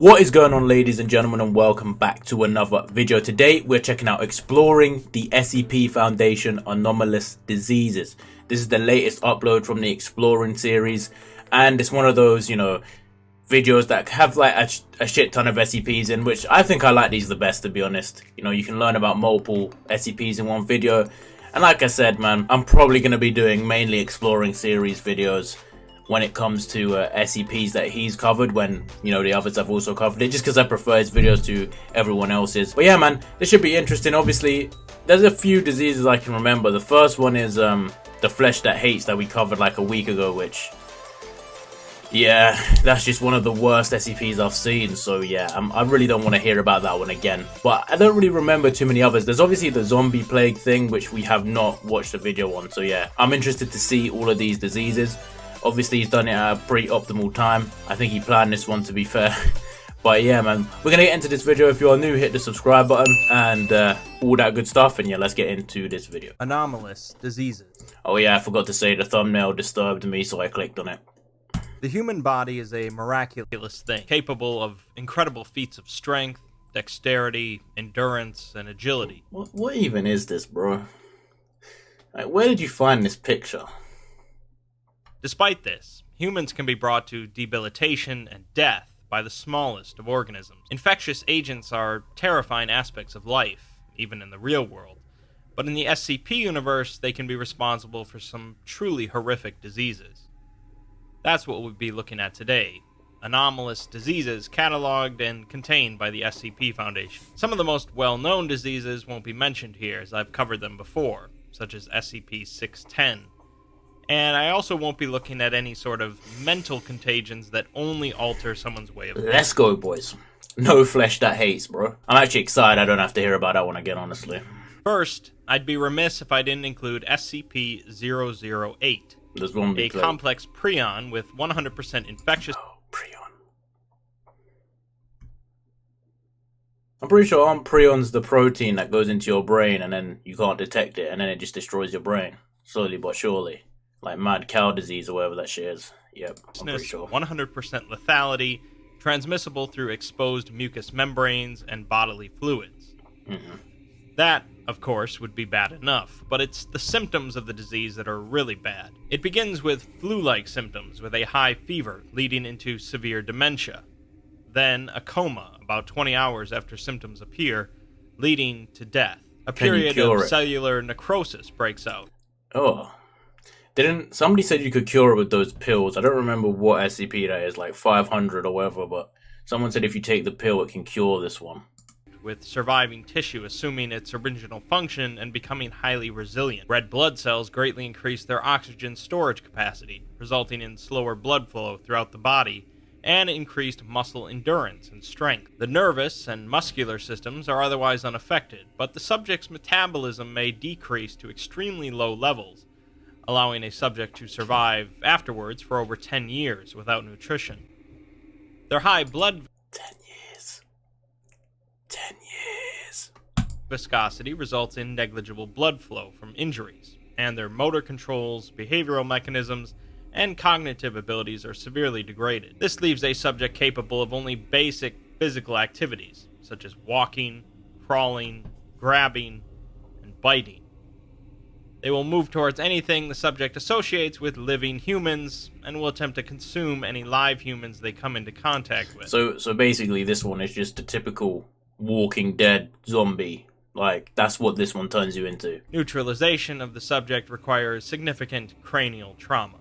What is going on, ladies and gentlemen, and welcome back to another video. Today we're checking out exploring the SCP Foundation Anomalous Diseases. This is the latest upload from the Exploring series, and it's one of those, videos that have like a shit ton of SCPs in, which I think I like these the best, to be honest. You can learn about multiple SCPs in one video, and like I said, man, I'm probably going to be doing mainly Exploring series videos when it comes to SCPs that he's covered, when the others have also covered it, just because I prefer his videos to everyone else's. But yeah, man, this should be interesting. Obviously there's a few diseases I can remember. The first one is the flesh that hates, that we covered like a week ago, which, yeah, that's just one of the worst SCPs I've seen. So yeah, I really don't want to hear about that one again. But I don't really remember too many others. There's obviously the zombie plague thing, which we have not watched a video on. So yeah, I'm interested to see all of these diseases. Obviously, he's done it at a pretty optimal time. I think he planned this one, to be fair. But yeah, man, we're going to get into this video. If you're new, hit the subscribe button and all that good stuff. And yeah, let's get into this video. Anomalous diseases. Oh yeah, I forgot to say the thumbnail disturbed me, so I clicked on it. The human body is a miraculous thing, capable of incredible feats of strength, dexterity, endurance, and agility. What even is this, bro? Like, where did you find this picture? Despite this, humans can be brought to debilitation and death by the smallest of organisms. Infectious agents are terrifying aspects of life, even in the real world. But in the SCP universe, they can be responsible for some truly horrific diseases. That's what we'll be looking at today. Anomalous diseases cataloged and contained by the SCP Foundation. Some of the most well-known diseases won't be mentioned here, as I've covered them before, such as SCP-610. And I also won't be looking at any sort of mental contagions that only alter someone's way of thinking. Let's go, boys. No flesh that hates, bro. I'm actually excited I don't have to hear about that one again, honestly. First, I'd be remiss if I didn't include SCP-008, a complex prion with 100% infectious... Oh, prion. I'm pretty sure prion's the protein that goes into your brain and then you can't detect it and then it just destroys your brain. Slowly but surely. Like mad cow disease or whatever that shit is. Yep, I'm pretty sure. 100% lethality, transmissible through exposed mucous membranes and bodily fluids. That, of course, would be bad enough, but it's the symptoms of the disease that are really bad. It begins with flu-like symptoms with a high fever leading into severe dementia. Then a coma about 20 hours after symptoms appear, leading to death. A period of cellular necrosis breaks out. Oh. Somebody said you could cure it with those pills. I don't remember what SCP that is, like 500 or whatever, but someone said if you take the pill, it can cure this one. With surviving tissue assuming its original function and becoming highly resilient. Red blood cells greatly increase their oxygen storage capacity, resulting in slower blood flow throughout the body and increased muscle endurance and strength. The nervous and muscular systems are otherwise unaffected, but the subject's metabolism may decrease to extremely low levels, allowing a subject to survive afterwards for over 10 years without nutrition. Their high blood 10 years viscosity results in negligible blood flow from injuries, and their motor controls, behavioral mechanisms, and cognitive abilities are severely degraded. This leaves a subject capable of only basic physical activities, such as walking, crawling, grabbing, and biting. They will move towards anything the subject associates with living humans, and will attempt to consume any live humans they come into contact with. So basically this one is just a typical Walking Dead zombie. Like, that's what this one turns you into. Neutralization of the subject requires significant cranial trauma.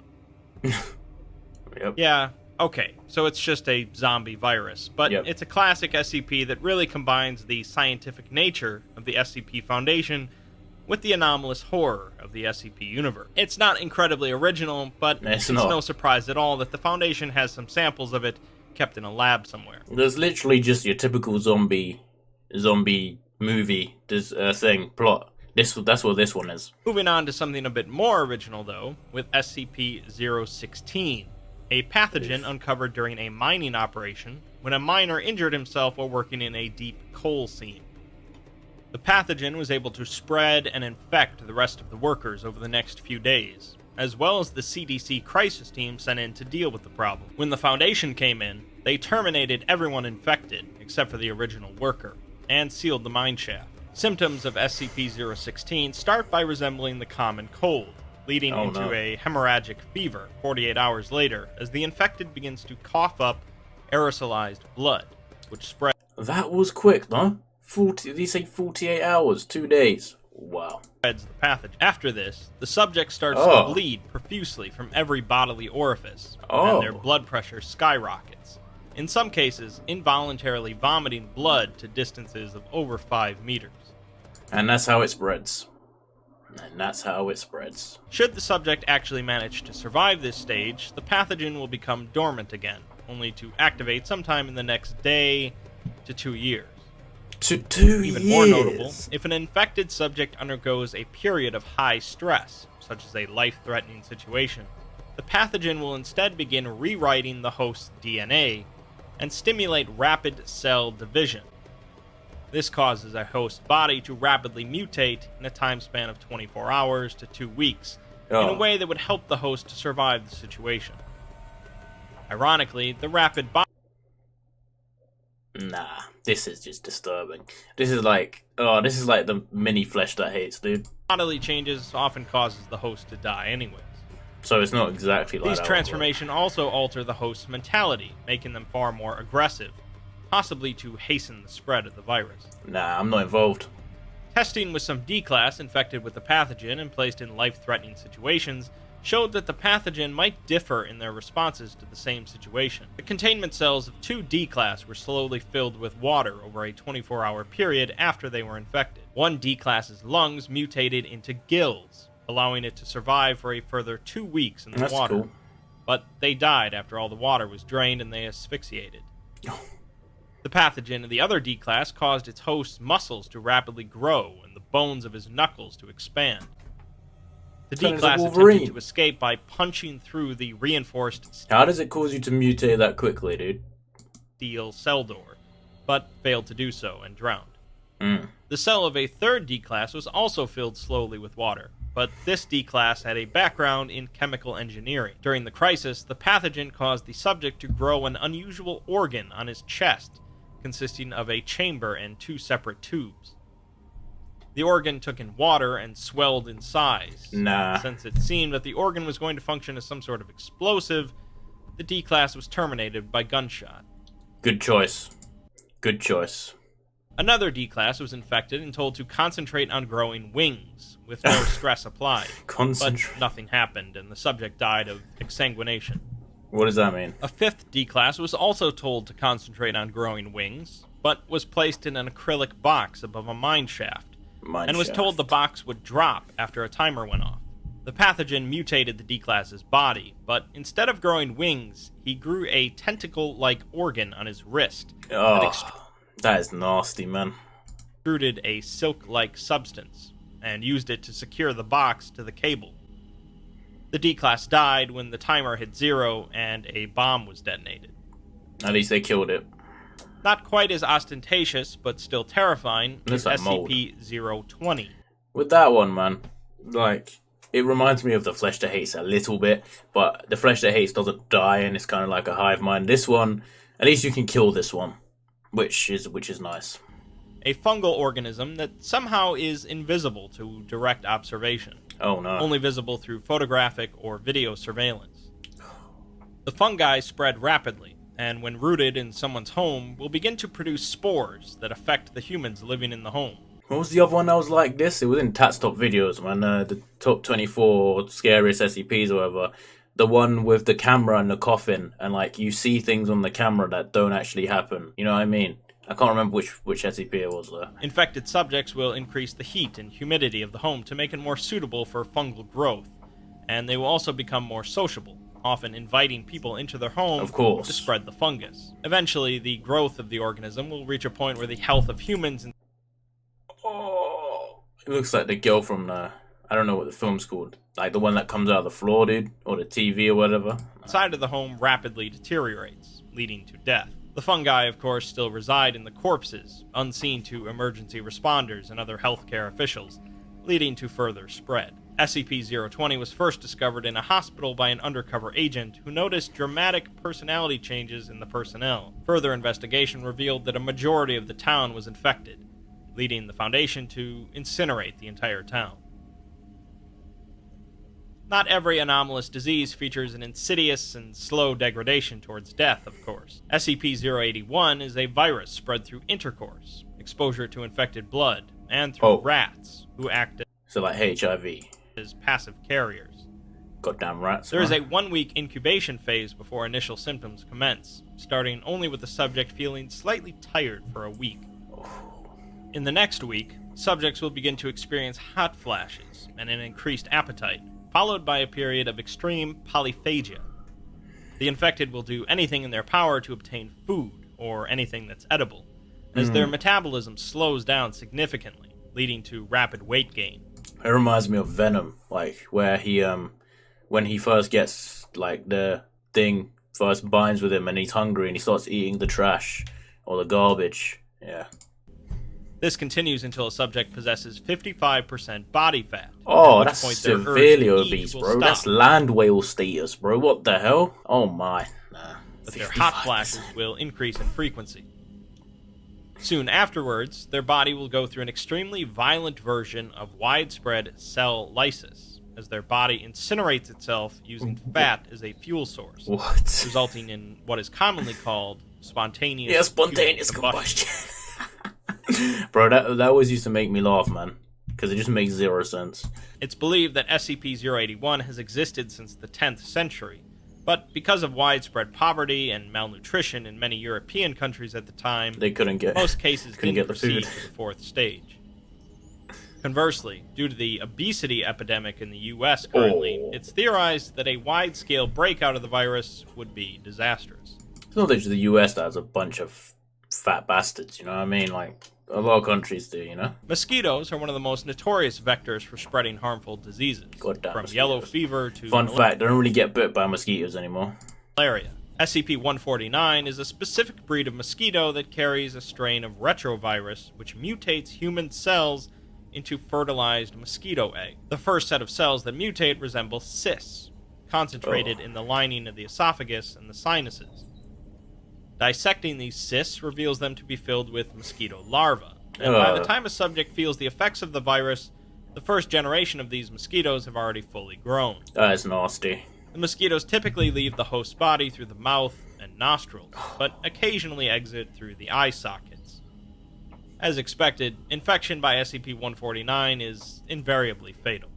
Yep. Yeah, okay, so it's just a zombie virus, but It's a classic SCP that really combines the scientific nature of the SCP Foundation with the anomalous horror of the SCP universe. It's not incredibly original, but it's no surprise at all that the Foundation has some samples of it kept in a lab somewhere. There's literally just your typical zombie movie plot. That's what this one is. Moving on to something a bit more original, though, with SCP-016, a pathogen uncovered during a mining operation when a miner injured himself while working in a deep coal seam. The pathogen was able to spread and infect the rest of the workers over the next few days, as well as the CDC crisis team sent in to deal with the problem. When the Foundation came in, They terminated everyone infected, except for the original worker, and sealed the mineshaft. Symptoms of SCP-016 start by resembling the common cold, leading into a hemorrhagic fever 48 hours later as the infected begins to cough up aerosolized blood, which spreads. That was quick, no? 40, did he say 48 hours? 2 days. Wow. The pathogen. After this, the subject starts to bleed profusely from every bodily orifice, and their blood pressure skyrockets. In some cases, involuntarily vomiting blood to distances of over 5 meters. And that's how it spreads. Should the subject actually manage to survive this stage, the pathogen will become dormant again, only to activate sometime in the next day to 2 years. To 2 years? Even more notable, if an infected subject undergoes a period of high stress, such as a life-threatening situation, the pathogen will instead begin rewriting the host's DNA and stimulate rapid cell division. This causes a host body to rapidly mutate in a time span of 24 hours to 2 weeks, in a way that would help the host to survive the situation. Ironically, the rapid body... Nah, this is just disturbing. This is like the mini flesh that hates, dude. Bodily changes often causes the host to die anyways. So it's not exactly like that. These transformations also alter the host's mentality, making them far more aggressive, possibly to hasten the spread of the virus. Nah, I'm not involved. Testing with some D-class infected with the pathogen and placed in life-threatening situations showed that the pathogen might differ in their responses to the same situation. The containment cells of 2 D-class were slowly filled with water over a 24-hour period after they were infected. 1 D-class's lungs mutated into gills, allowing it to survive for a further 2 weeks in the water. Cool. But they died after all the water was drained and they asphyxiated. The pathogen in the other D-class caused its host's muscles to rapidly grow and the bones of his knuckles to expand. The D-class attempted to escape by punching through the reinforced How does it cause you to mutate that quickly, dude? steel cell door, but failed to do so and drowned. Mm. The cell of a third D-class was also filled slowly with water, but this D-class had a background in chemical engineering. During the crisis, the pathogen caused the subject to grow an unusual organ on his chest, consisting of a chamber and 2 separate tubes. The organ took in water and swelled in size. Since it seemed that the organ was going to function as some sort of explosive, the D-class was terminated by gunshot. Good choice. Good choice. Another D-class was infected and told to concentrate on growing wings, with no stress applied. But nothing happened, and the subject died of exsanguination. What does that mean? A 5th D-class was also told to concentrate on growing wings, but was placed in an acrylic box above a mine shaft, and was told the box would drop after a timer went off. The pathogen mutated the D-class's body, but instead of growing wings, he grew a tentacle-like organ on his wrist. That is nasty, man. Extruded a silk-like substance, and used it to secure the box to the cable. The D-class died when the timer hit 0 and a bomb was detonated. At least they killed it. Not quite as ostentatious, but still terrifying, is SCP-020. With that one, man, like, it reminds me of the Flesh That Hates a little bit, but the Flesh That Hates doesn't die, and it's kind of like a hive mind. This one, at least you can kill this one, which is nice. A fungal organism that somehow is invisible to direct observation. Oh no. Only visible through photographic or video surveillance. The fungi spread rapidly, and when rooted in someone's home, will begin to produce spores that affect the humans living in the home. What was the other one that was like this? It was in Tat's top videos, man. The top 24 scariest SCPs or whatever. The one with the camera and the coffin, and like you see things on the camera that don't actually happen. You know what I mean? I can't remember which SCP it was though. Infected subjects will increase the heat and humidity of the home to make it more suitable for fungal growth, and they will also become more sociable, often inviting people into their home to spread the fungus. Eventually, the growth of the organism will reach a point where the health of humans... It looks like the girl from I don't know what the film's called. Like the one that comes out of the floor, dude, or the TV or whatever. Inside of the home rapidly deteriorates, leading to death. The fungi, of course, still reside in the corpses, unseen to emergency responders and other healthcare officials, leading to further spread. SCP-020 was first discovered in a hospital by an undercover agent who noticed dramatic personality changes in the personnel. Further investigation revealed that a majority of the town was infected, leading the Foundation to incinerate the entire town. Not every anomalous disease features an insidious and slow degradation towards death, of course. SCP-081 is a virus spread through intercourse, exposure to infected blood, and through rats, who act So like HIV. as passive carriers. Goddamn rats. There is man. a 1-week incubation phase before initial symptoms commence, starting only with the subject feeling slightly tired for a week. In the next week, subjects will begin to experience hot flashes and an increased appetite, followed by a period of extreme polyphagia. The infected will do anything in their power to obtain food, or anything that's edible, as their metabolism slows down significantly, leading to rapid weight gain. It reminds me of Venom, like where he when he first gets like the thing first binds with him and he's hungry and he starts eating the trash or the garbage. Yeah. This continues until a subject possesses 55% body fat. Oh, at which that's point their urge severely to eat obese, will bro. stop, That's land whale status, bro. What the hell? Oh my. Nah. but their hot 55%. flashes will increase in frequency. Soon afterwards, their body will go through an extremely violent version of widespread cell lysis, as their body incinerates itself using fat as a fuel source, What? resulting in what is commonly called spontaneous Yeah, spontaneous human combustion. Bro, that always used to make me laugh, man. Because it just makes zero sense. It's believed that SCP-081 has existed since the 10th century, but because of widespread poverty and malnutrition in many European countries at the time, They couldn't get most cases couldn't didn't get the food. proceed to the fourth stage. Conversely, due to the obesity epidemic in the US currently, it's theorized that a wide-scale breakout of the virus would be disastrous. It's not just the US that has a bunch of fat bastards, you know what I mean? Like, a lot of countries do, you know? Mosquitoes are one of the most notorious vectors for spreading harmful diseases, Goddamn from mosquitoes. yellow fever to Fun fact, I don't really get bit by mosquitoes anymore. malaria. SCP-149 is a specific breed of mosquito that carries a strain of retrovirus which mutates human cells into fertilized mosquito egg. The first set of cells that mutate resemble cysts, concentrated in the lining of the esophagus and the sinuses. Dissecting these cysts reveals them to be filled with mosquito larvae, and by the time a subject feels the effects of the virus, the first generation of these mosquitoes have already fully grown. That is nasty. The mosquitoes typically leave the host's body through the mouth and nostrils, but occasionally exit through the eye sockets. As expected, infection by SCP-149 is invariably fatal.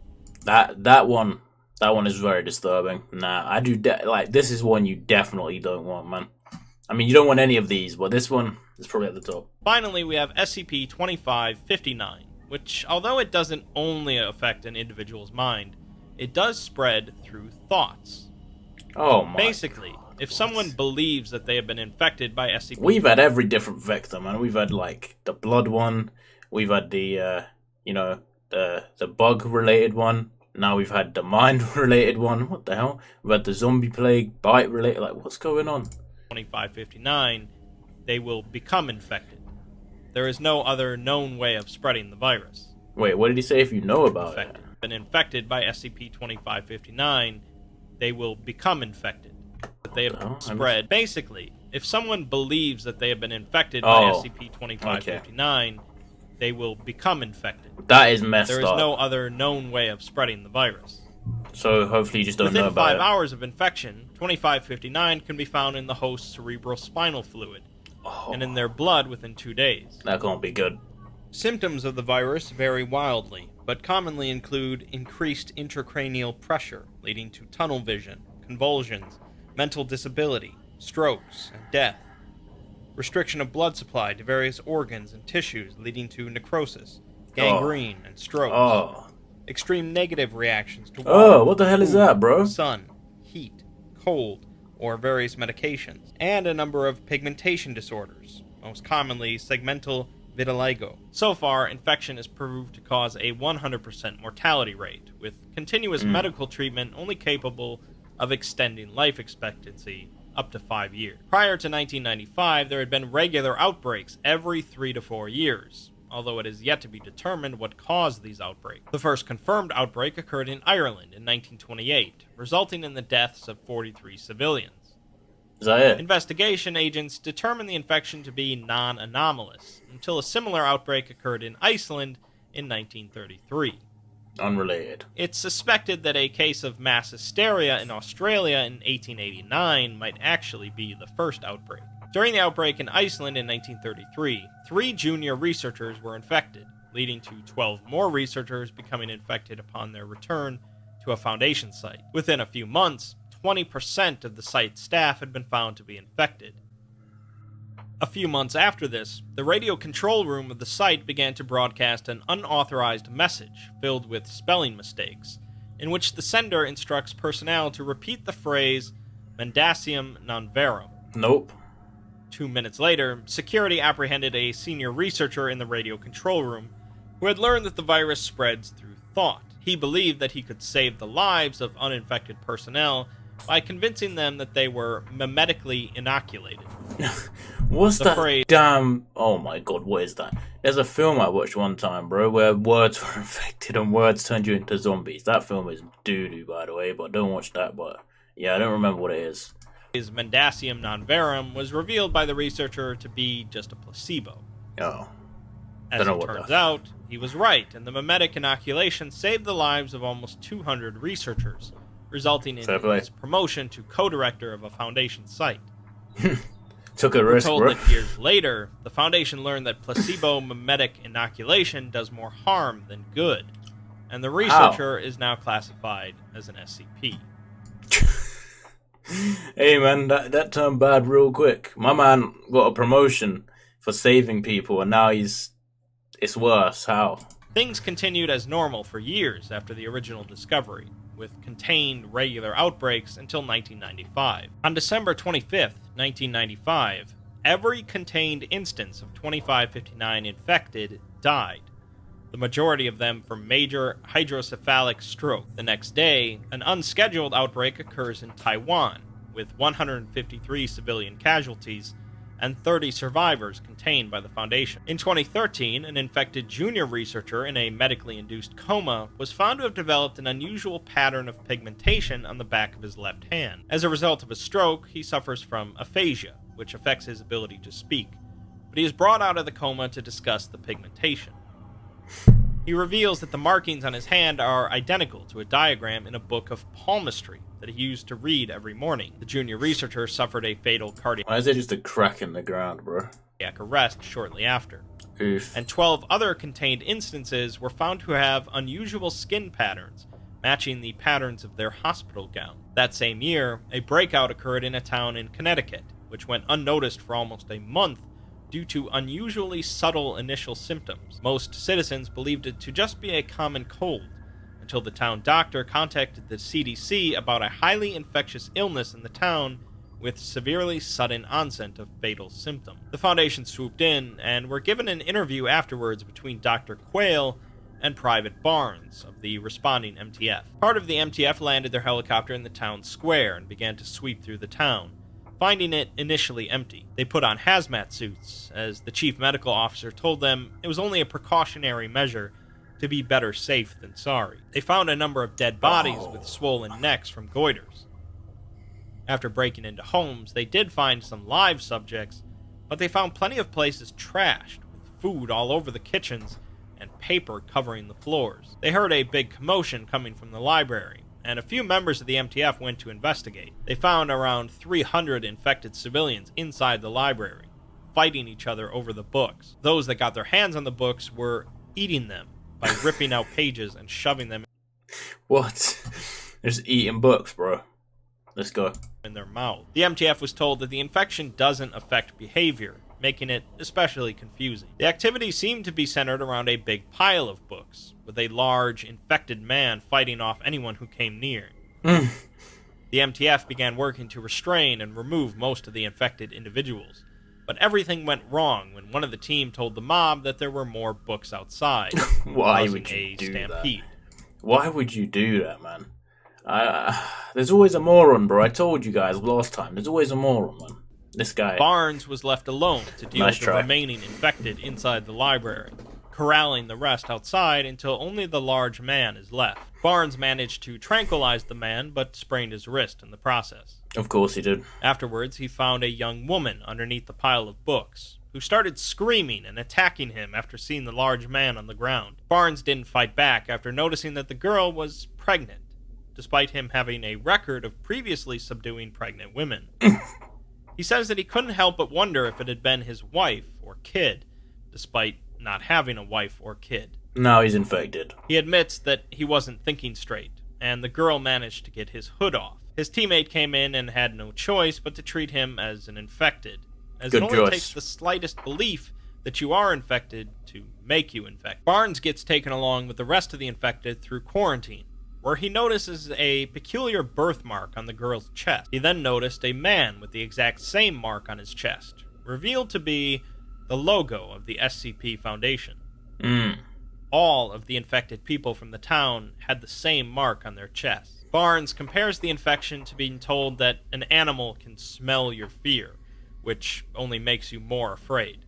That one is very disturbing. Nah, I do like this is one you definitely don't want, man. I mean, you don't want any of these, but this one is probably at the top. Finally, we have SCP-2559, which, although it doesn't only affect an individual's mind, it does spread through thoughts. Oh my. Basically, if someone believes that they have been infected by SCP... We've had every different vector, man. We've had, like, the blood one. We've had the, the bug-related one. Now we've had the mind-related one. What the hell? We've had the zombie plague, bite-related. Like, what's going on? 2559, they will become infected. There is no other known way of spreading the virus. Wait, what did he say if you know about it? Been infected by SCP-2559, they will become infected. But they have spread. Basically, if someone believes that they have been infected by SCP-2559, they will become infected. That is messed up. There is no other known way of spreading the virus. So hopefully you just don't know about it. Within 5 hours of infection, 2559 can be found in the host's cerebrospinal fluid, and in their blood within 2 days. That can't be good. Symptoms of the virus vary wildly, but commonly include increased intracranial pressure, leading to tunnel vision, convulsions, mental disability, strokes, and death. Restriction of blood supply to various organs and tissues, leading to necrosis, gangrene, and strokes. Extreme negative reactions to water, what the hell is that, bro? sun, heat, cold, or various medications, and a number of pigmentation disorders, most commonly segmental vitiligo. So far, infection is proved to cause a 100% mortality rate, with continuous medical treatment only capable of extending life expectancy up to 5 years. Prior to 1995, there had been regular outbreaks every 3 to 4 years, although it is yet to be determined what caused these outbreaks. The first confirmed outbreak occurred in Ireland in 1928, resulting in the deaths of 43 civilians. Is that it? Investigation agents determined the infection to be non-anomalous, until a similar outbreak occurred in Iceland in 1933. Unrelated. It's suspected that a case of mass hysteria in Australia in 1889 might actually be the first outbreak. During the outbreak in Iceland in 1933, 3 junior researchers were infected, leading to 12 more researchers becoming infected upon their return to a Foundation site. Within a few months, 20% of the site staff had been found to be infected. A few months after this, the radio control room of the site began to broadcast an unauthorized message filled with spelling mistakes, in which the sender instructs personnel to repeat the phrase "mendacium non verum." Nope. 2 minutes later, security apprehended a senior researcher in the radio control room who had learned that the virus spreads through thought. He believed that he could save the lives of uninfected personnel by convincing them that they were memetically inoculated. What's The that phrase- damn... Oh my god, what is that? There's a film I watched one time, bro, where words were infected and words turned you into zombies. That film is doo-doo, by the way, but don't watch that, but... Yeah, I don't remember what it is. Mendacium non verum was revealed by the researcher to be just a placebo. Oh. As Don't know it what turns the- out, he was right, and the memetic inoculation saved the lives of almost 200 researchers, resulting in Fair play. his promotion to co-director of a Foundation site. Took a We're risk, told bro. that years later, the Foundation learned that placebo memetic inoculation does more harm than good, and the researcher is now classified as an SCP. Hey man, that turned bad real quick. My man got a promotion for saving people, and now it's worse. How? Things continued as normal for years after the original discovery, with contained regular outbreaks until 1995. On December 25th, 1995, every contained instance of 2559 infected died, the majority of them from major hydrocephalic stroke. The next day, an unscheduled outbreak occurs in Taiwan, with 153 civilian casualties and 30 survivors contained by the Foundation. In 2013, an infected junior researcher in a medically induced coma was found to have developed an unusual pattern of pigmentation on the back of his left hand. As a result of a stroke, he suffers from aphasia, which affects his ability to speak, but he is brought out of the coma to discuss the pigmentation. He reveals that the markings on his hand are identical to a diagram in a book of palmistry that he used to read every morning. The junior researcher suffered a fatal cardiac Why is there just a crack in the ground, bro? arrest shortly after, Oof. and 12 other contained instances were found to have unusual skin patterns, matching the patterns of their hospital gown. That same year, a breakout occurred in a town in Connecticut, which went unnoticed for almost a month due to unusually subtle initial symptoms. Most citizens believed it to just be a common cold, until the town doctor contacted the CDC about a highly infectious illness in the town with severely sudden onset of fatal symptoms. The Foundation swooped in and were given an interview afterwards between Dr. Quayle and Private Barnes of the responding MTF. Part of the MTF landed their helicopter in the town square and began to sweep through the town, finding it initially empty. They put on hazmat suits, as the chief medical officer told them it was only a precautionary measure to be better safe than sorry. They found a number of dead bodies with swollen necks from goiters. After breaking into homes, they did find some live subjects, but they found plenty of places trashed, with food all over the kitchens and paper covering the floors. They heard a big commotion coming from the library, and a few members of the MTF went to investigate. They found around 300 infected civilians inside the library, fighting each other over the books. Those that got their hands on the books were eating them by ripping out pages and shoving them What? Just eating books, bro. Let's go. in their mouth. The MTF was told that the infection doesn't affect behavior, making it especially confusing. The activity seemed to be centered around a big pile of books, with a large, infected man fighting off anyone who came near. The MTF began working to restrain and remove most of the infected individuals, but everything went wrong when one of the team told the mob that there were more books outside, Why causing would you a do stampede. that? Why would you do that, man? There's always a moron, bro. I told you guys last time. There's always a moron, man. This guy. Barnes was left alone to deal Nice with the try. remaining infected inside the library. corralling the rest outside until only the large man is left. Barnes managed to tranquilize the man, but sprained his wrist in the process. Of course he did. Afterwards, he found a young woman underneath the pile of books, who started screaming and attacking him after seeing the large man on the ground. Barnes didn't fight back after noticing that the girl was pregnant, despite him having a record of previously subduing pregnant women. He says that he couldn't help but wonder if it had been his wife or kid, despite not having a wife or kid. Now he's infected. He admits that he wasn't thinking straight, and the girl managed to get his hood off. His teammate came in and had no choice but to treat him as an infected, as Good it only choice. takes the slightest belief that you are infected to make you infected. Barnes gets taken along with the rest of the infected through quarantine, where he notices a peculiar birthmark on the girl's chest. He then noticed a man with the exact same mark on his chest, revealed to be the logo of the SCP Foundation. All of the infected people from the town had the same mark on their chests. Barnes compares the infection to being told that an animal can smell your fear, which only makes you more afraid.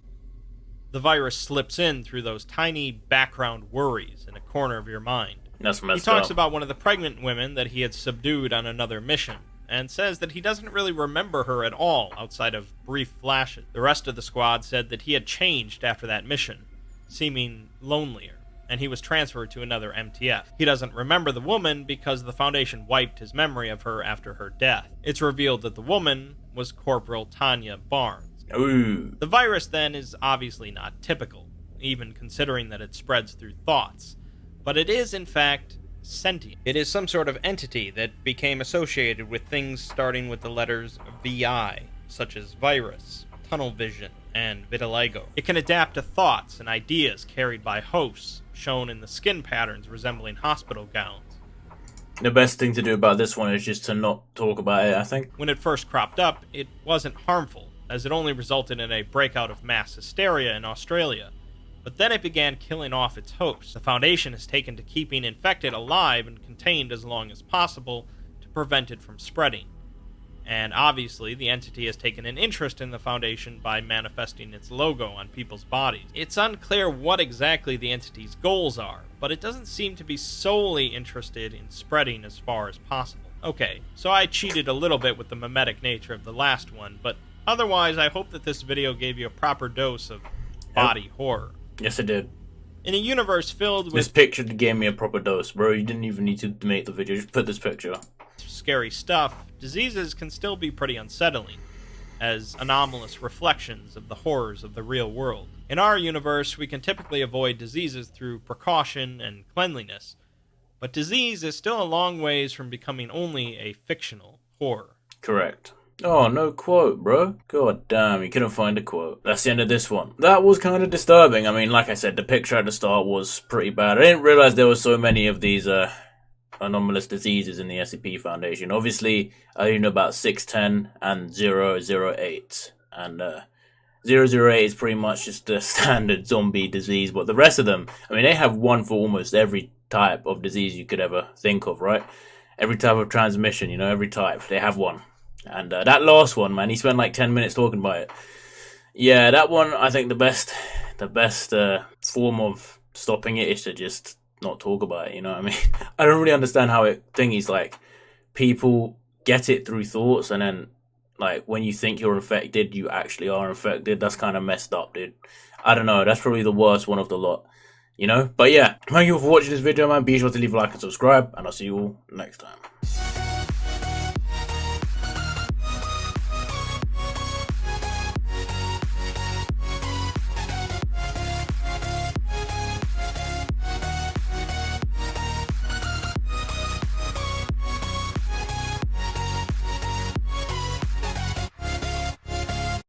The virus slips in through those tiny background worries in a corner of your mind. That's He messed talks up. about one of the pregnant women that he had subdued on another mission, and says that he doesn't really remember her at all outside of brief flashes. The rest of the squad said that he had changed after that mission, seeming lonelier, and he was transferred to another MTF. He doesn't remember the woman because the Foundation wiped his memory of her after her death. It's revealed that the woman was Corporal Tanya Barnes. Ooh. The virus, then, is obviously not typical, even considering that it spreads through thoughts, but it is, in fact, sentient. It is some sort of entity that became associated with things starting with the letters VI, such as virus, tunnel vision, and vitiligo. It can adapt to thoughts and ideas carried by hosts, shown in the skin patterns resembling hospital gowns. The best thing to do about this one is just to not talk about it, I think. When it first cropped up, it wasn't harmful, as it only resulted in a breakout of mass hysteria in Australia. But then it began killing off its hosts. The Foundation has taken to keeping infected alive and contained as long as possible to prevent it from spreading. And obviously, the entity has taken an interest in the Foundation by manifesting its logo on people's bodies. It's unclear what exactly the entity's goals are, but it doesn't seem to be solely interested in spreading as far as possible. Okay, so I cheated a little bit with the mimetic nature of the last one, but otherwise I hope that this video gave you a proper dose of body horror. Yes, it did. In a universe filled This with picture gave me a proper dose, bro. You didn't even need to make the video. Just put this picture. scary stuff, diseases can still be pretty unsettling, as anomalous reflections of the horrors of the real world. In our universe, we can typically avoid diseases through precaution and cleanliness, but disease is still a long ways from becoming only a fictional horror. Correct. Oh, no quote, bro. God damn, you couldn't find a quote. That's the end of this one. That was kind of disturbing. I mean, like I said, the picture at the start was pretty bad. I didn't realize there were so many of these anomalous diseases in the SCP Foundation. Obviously, I only know about 610 and 008. And 008 is pretty much just a standard zombie disease, but the rest of them, I mean, they have one for almost every type of disease you could ever think of, right? Every type of transmission, you know, every type, they have one. And that last one, man, he spent like 10 minutes talking about it. Yeah, that one, I think the best form of stopping it is to just not talk about it, you know what I mean? I don't really understand how it thingies, like, people get it through thoughts, and then, like, when you think you're infected, you actually are infected. That's kind of messed up, dude. I don't know, that's probably the worst one of the lot, you know? But yeah, thank you for watching this video, man. Be sure to leave a like and subscribe, and I'll see you all next time.